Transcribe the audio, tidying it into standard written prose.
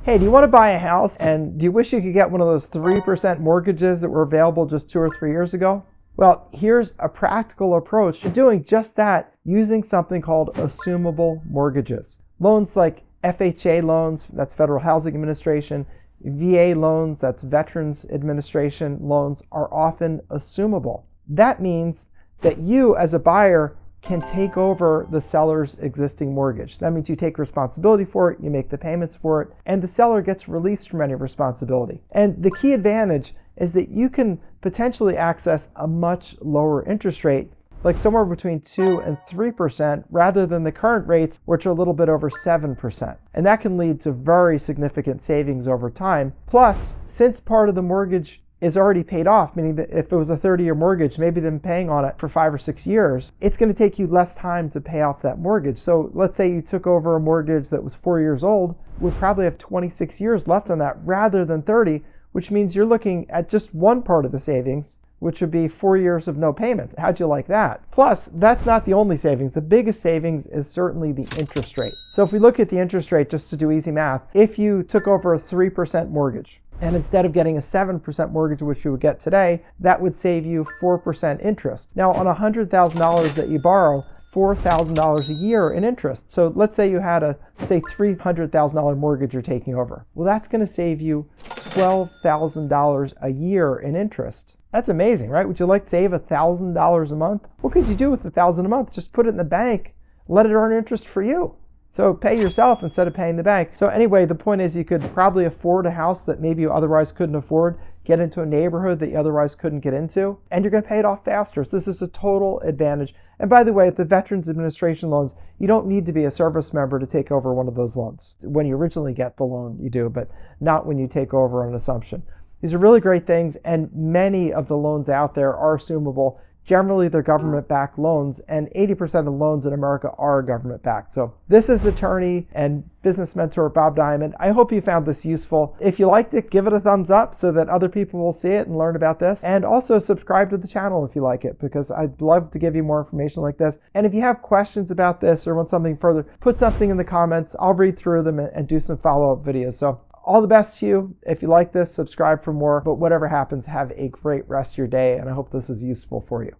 Hey, do you want to buy a house and do you wish you could get one of those 3% mortgages that were available just 2 or 3 years ago? Well, here's a practical approach to doing just that using something called assumable mortgages. Loans like FHA loans, that's Federal Housing Administration, VA loans, that's Veterans Administration loans, are often assumable. That means that you as a buyer can take over the seller's existing mortgage. That means you take responsibility for it, you make the payments for it, and the seller gets released from any responsibility. And the key advantage is that you can potentially access a much lower interest rate, like somewhere between 2 and 3%, rather than the current rates, which are a little bit over 7%. And that can lead to very significant savings over time. Plus, since part of the mortgage is already paid off, meaning that if it was a 30-year mortgage, maybe they've been paying on it for 5 or 6 years, it's going to take you less time to pay off that mortgage. So let's say you took over a mortgage that was 4 years old, would probably have 26 years left on that rather than 30, which means you're looking at just one part of the savings, which would be 4 years of no payment. How'd you like that? Plus, that's not the only savings. The biggest savings is certainly the interest rate. So if we look at the interest rate, just to do easy math, if you took over a 3% mortgage, and instead of getting a 7% mortgage, which you would get today, that would save you 4% interest. Now, on $100,000 that you borrow, $4,000 a year in interest. So let's say you had a, say, $300,000 mortgage you're taking over. Well, that's going to save you $12,000 a year in interest. That's amazing, right? Would you like to save $1,000 a month? What could you do with $1,000 a month? Just put it in the bank, let it earn interest for you. So pay yourself instead of paying the bank. So anyway, the point is you could probably afford a house that maybe you otherwise couldn't afford, get into a neighborhood that you otherwise couldn't get into, and you're going to pay it off faster. So this is a total advantage. And by the way, at the Veterans Administration loans, you don't need to be a service member to take over one of those loans. When you originally get the loan, you do, but not when you take over on an assumption. These are really great things, and many of the loans out there are assumable. Generally, they're government-backed loans, and 80% of loans in America are government-backed. So this is attorney and business mentor Bob Diamond. I hope you found this useful. If you liked it, give it a thumbs up so that other people will see it and learn about this. And also subscribe to the channel if you like it, because I'd love to give you more information like this. And if you have questions about this or want something further, put something in the comments. I'll read through them and do some follow-up videos. So all the best to you. If you like this, subscribe for more. But whatever happens, have a great rest of your day, and I hope this is useful for you.